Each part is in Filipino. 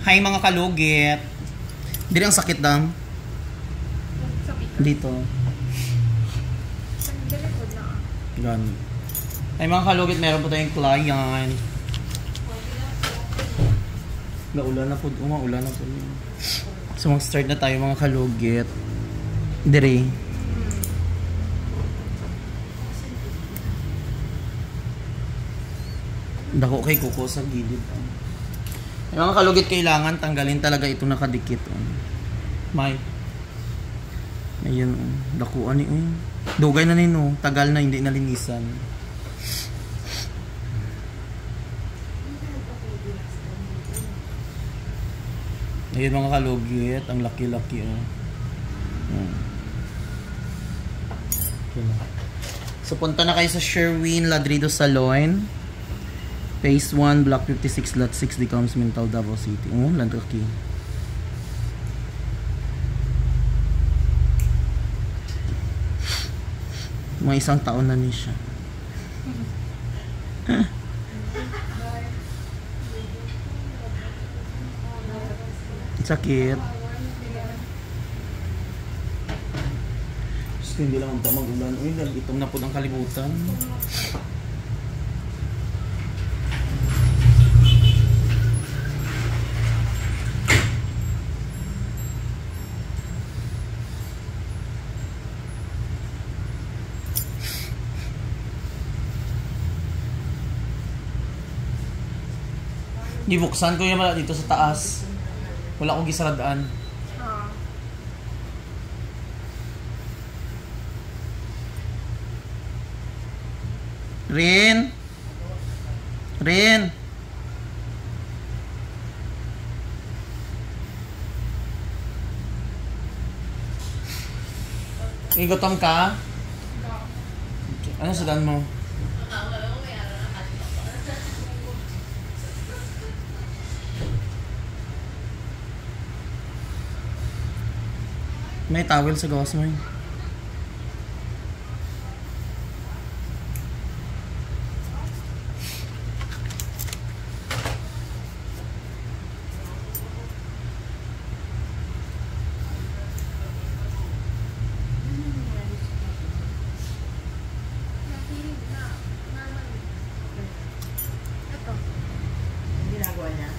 Hi mga kalugit. Dili ang sakit dam. Dito. Gan. Hi mga kalugit, meron po tayong client. Naulan na po, umaulan na po. So mag-start na tayo mga kalugit. Dire. Dako kay kuko sa gilid. Ay, mga kalugit, kailangan tanggalin talaga ito nakadikit. May. Ayun, dakuan ni. Dugay na nino, tagal na hindi nalinisan. Ayun mga kalugit, ang laki-laki. So punta na kayo sa Sherwin Ladrido Salon. Phase 1, Block 56, Lot 6, Decoms, Mental, Davao City. Laki. Mga isang taon na niya siya. Sakit. Just hindi lang ang magulan. Uy, itom na po ng kalibutan. Ibuksan ko yung mala dito sa taas. Wala akong gisaradaan. Rin! Rin! Igutom ka? Ano sadan mo? May towel sa gawas mo yun. Ginagawa niya.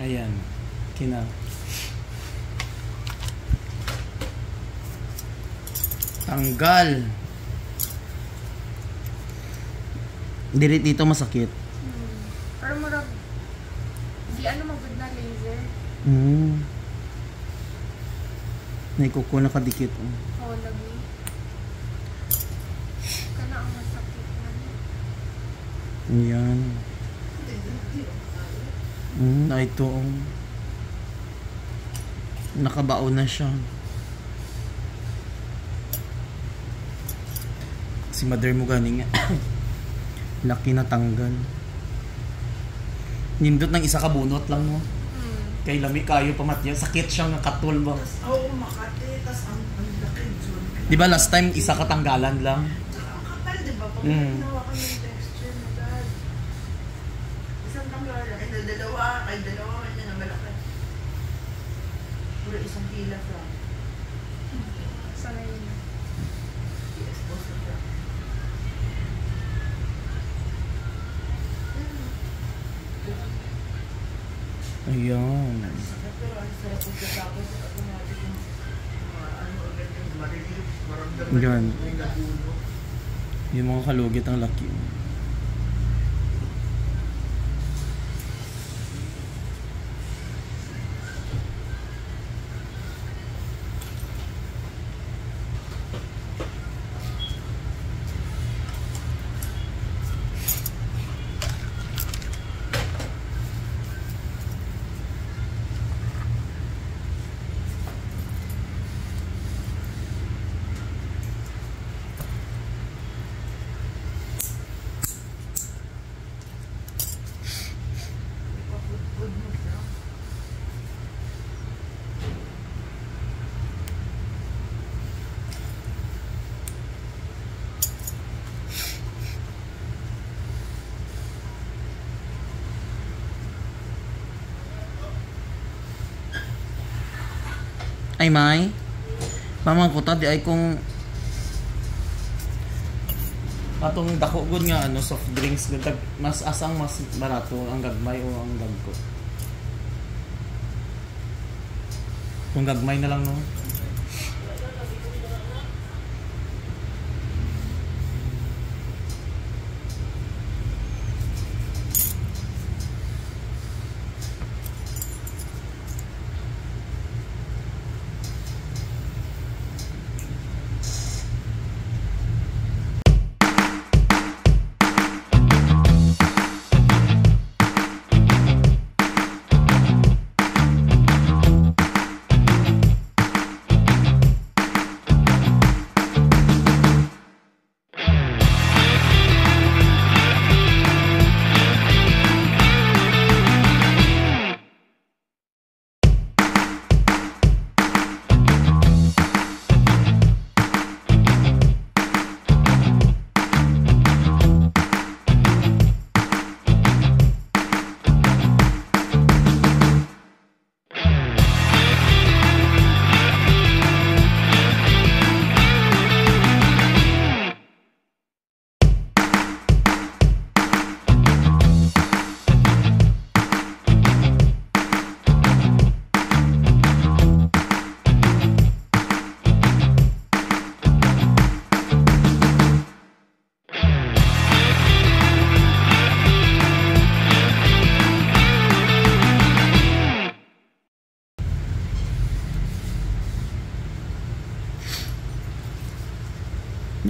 Ayan. Kina. Tanggal. Dito masakit. Pero marag di ano magud na laser. May kuko nakadikit. Oo, lagi. Kana ang masakit man. Ayan. Ito. Nakabaon na siya. Si mother mo ganing laki na tanggal. Nindot ng isa ka bunot lang mo. Kay lami kayo pamatya. Sakit siya nga katul ba? Oo, makati. Tas ang laki. Di ba last time isa katanggalan lang? Ang kapal, di ba? Pag ginawa ka ng texture na dad. Isang tanggal. Kay dalawa. Kanya na malaki. Puro isang pila lang. Sana yun. I-expose na siya. Ayan. Pero ang sarap kung katapos automatic yung ano agad yung marilig. Maramdaman Yan. yung napuno. Yung mga kalugit ang laki. Ay, may? Mamang ko ta, di ay kung atong dako gud nga ano soft drinks gud mas asang mas barato ang gagmay o ang dagko. Kung gagmay na lang no.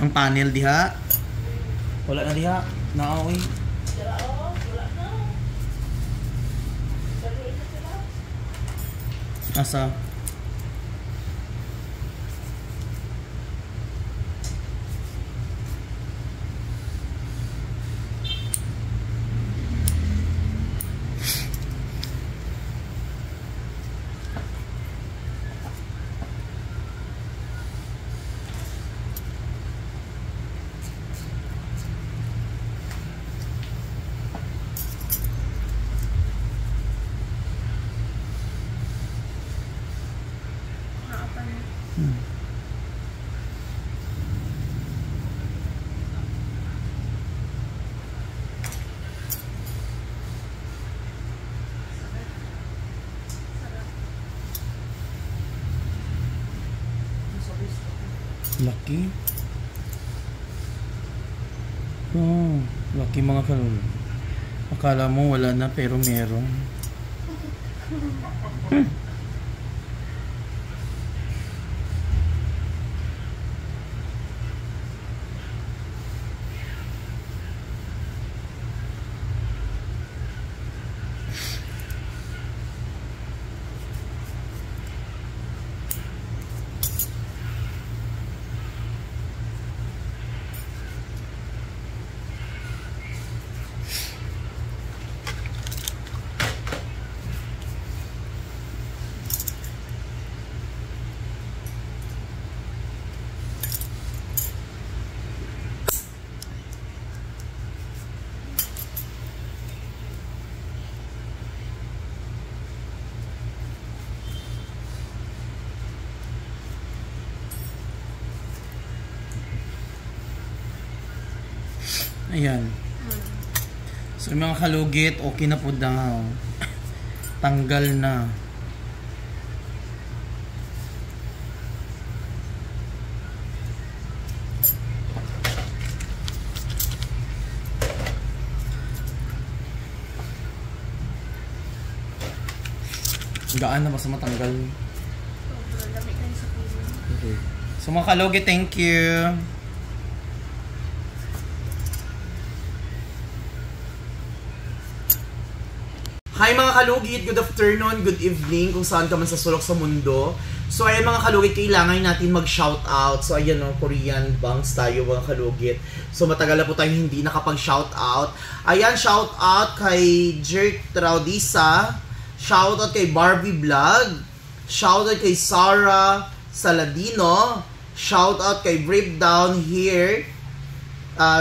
Ang panel diha. Wala na diha. Naoy. Asa? Lucky. Oh, lucky mga kalul. Akala mo wala na pero meron. Ayan. So mga kalugit, okay na po daw. Tanggal na. Gaan na ba sa matanggal? Okay. So mga kalugit, thank you. Hi mga kalugit, good afternoon, good evening kung saan ka man sa sulok sa mundo. So ayan mga kalugit, kailangan natin mag-shoutout. So ayan o, Korean bangs tayo mga kalugit. So matagal na po tayong hindi nakapag-shoutout. Ayan, shoutout kay Jerk Traudisa, shoutout kay Barbie Vlog, shoutout kay Sarah Saladino, shoutout kay Brave Down Here,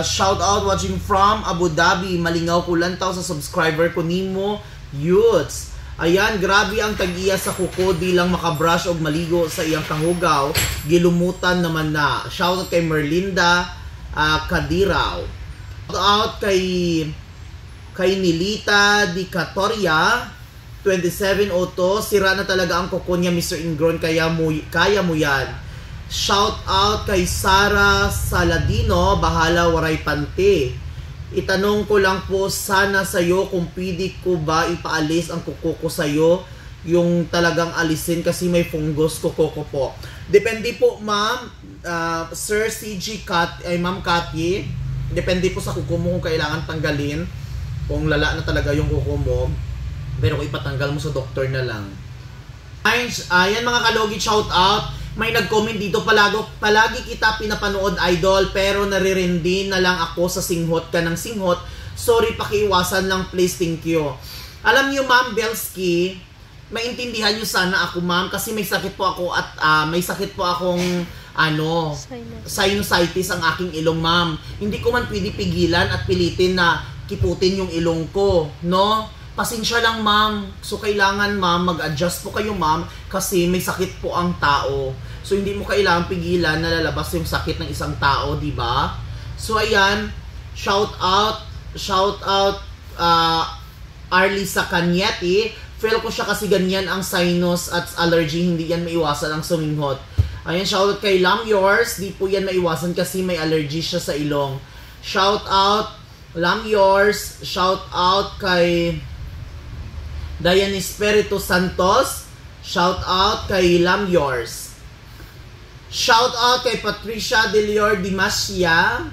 shoutout watching from Abu Dhabi, malingaw ko lang tao sa subscriber ko nimo. Youths. Ayan, grabe ang tag-iya sa kuko, di lang makabrush o maligo sa iyang kahugaw, gilumutan naman na. Shoutout kay Merlinda Kadiraw. Shoutout kay Nilita Di Catoria, 2702. Sira na talaga ang kuko niya, Mr. Ingron, kaya mo yan. Shoutout kay Sara Saladino, bahala waray pante. Itanong ko lang po sana sa'yo kung pwede ko ba ipaalis ang kuko ko sa'yo, yung talagang alisin kasi may fungus kuko ko po. Depende po, ma'am, Sir CG Ma'am Kathy, depende po sa kuko mo kung kailangan tanggalin, kung lala na talaga yung kuko mo, pero kung ipatanggal mo sa doktor na lang. Ayan mga kalugit, shout out. May nag-comment dito, palagi kita pinapanood, idol, pero naririndi na lang ako sa singhot ka ng singhot. Sorry, pakiiwasan lang please, thank you. Alam niyo, Ma'am Belsky, maintindihan niyo sana ako, ma'am, kasi may sakit po ako at may sakit po akong sinusitis ang aking ilong, ma'am. Hindi ko man pwede pigilan at pilitin na kiputin yung ilong ko, no? Pasensya lang, ma'am. So, kailangan, ma'am, mag-adjust po kayo, ma'am, kasi may sakit po ang tao. So, hindi mo kailangan pigilan na lalabas yung sakit ng isang tao, di ba? So, ayan, shout out, Arlisa Canyeti. Feel ko siya kasi ganyan ang sinus at allergy, hindi yan maiwasan ang suminghot. Ayan, shout out kay Lam Yours, di po yan maiwasan kasi may allergy siya sa ilong. Shout out, Lam Yours, shout out kay Dayan Espiritu Santos. Shout out kay Lam Yours. Shout out kay Patricia Delior Dimasya.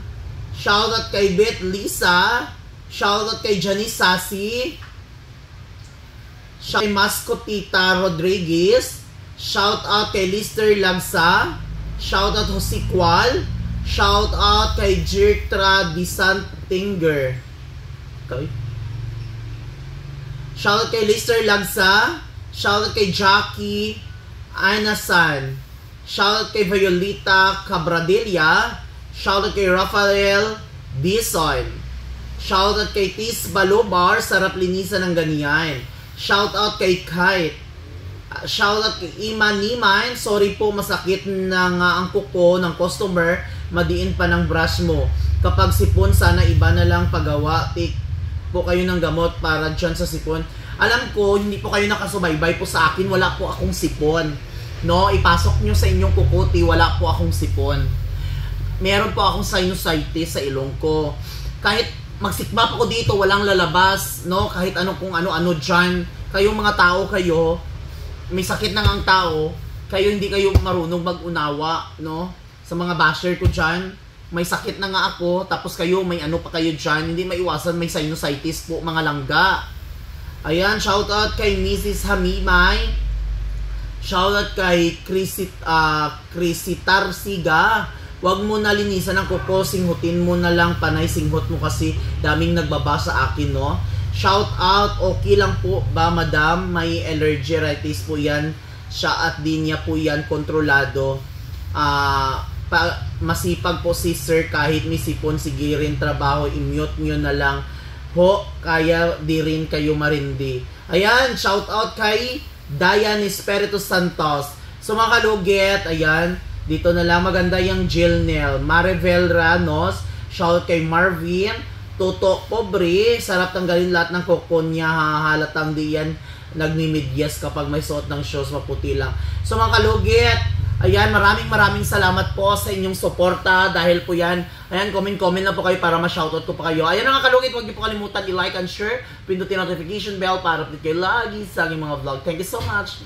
Shout out kay Beth Lisa. Shout out kay Janice Sasi. Shout out kay Mascotita Rodriguez. Shout out kay Lister Lagsa. Shout out Jose Cual. Shout out kay Jirtra Disantinger. Okay. Shoutout kay Lister Lagsa. Shoutout kay Jackie Anasan. Shoutout kay Violeta Cabradilla. Shoutout kay Rafael Dison. Shoutout kay Tis Balobar. Sarap linisan ng ganyan. Shoutout kay Kite. Shoutout kay Ima Niman. Sorry po, masakit na nga ang kuko ng customer. Madiin pa ng brush mo. Kapag sipon, sana iba na lang pagawa. Take po kayo ng gamot para dyan sa sipon. Alam ko, hindi po kayo nakasubaybay po sa akin. Wala po akong sipon. No, ipasok nyo sa inyong kukuti. Wala po akong sipon. Meron po akong sinusitis sa ilong ko. Kahit magsikmap ako dito, walang lalabas. No, kahit kung ano-ano dyan. Kayong mga tao kayo, may sakit na ang tao, kayo hindi kayo marunong mag-unawa. No, sa mga basher ko dyan, may sakit na nga ako, tapos kayo, may ano pa kayo dyan, hindi maiwasan, may sinusitis po, mga langga. Ayan, shoutout kay Mrs. Hamimay. Shoutout kay Crisitar Siga. Huwag mo na linisan ang kuko, singhutin mo na lang, panay singhot mo kasi daming nagbaba sa akin, no? Shoutout, okay lang po ba, madam? May allergitis po yan, siya at di niya po yan kontrolado. Masipag po si sir kahit may sipon, sige rin trabaho, i-mute nyo na lang ho, kaya di rin kayo marindi. Ayan, shout out kay Dayan Espiritu Santos. So mga kalugit, ayan, dito na lang, maganda yung gel nail. Maribel Ranos, shout out kay Marvin. Toto Pobre, sarap tanggalin lahat ng kuko niya, halatang di yan nagmimidyas kapag may suot ng shoes, maputi lang. So mga kalugit, ayan, maraming salamat po sa inyong suporta dahil po yan, ayan, comment na po kayo para ma-shoutout ko pa kayo. Ayan mga kalugit, huwag niyo po kalimutan i-like and share, pindutin notification bell para update kayo lagi sa aking mga vlog. Thank you so much!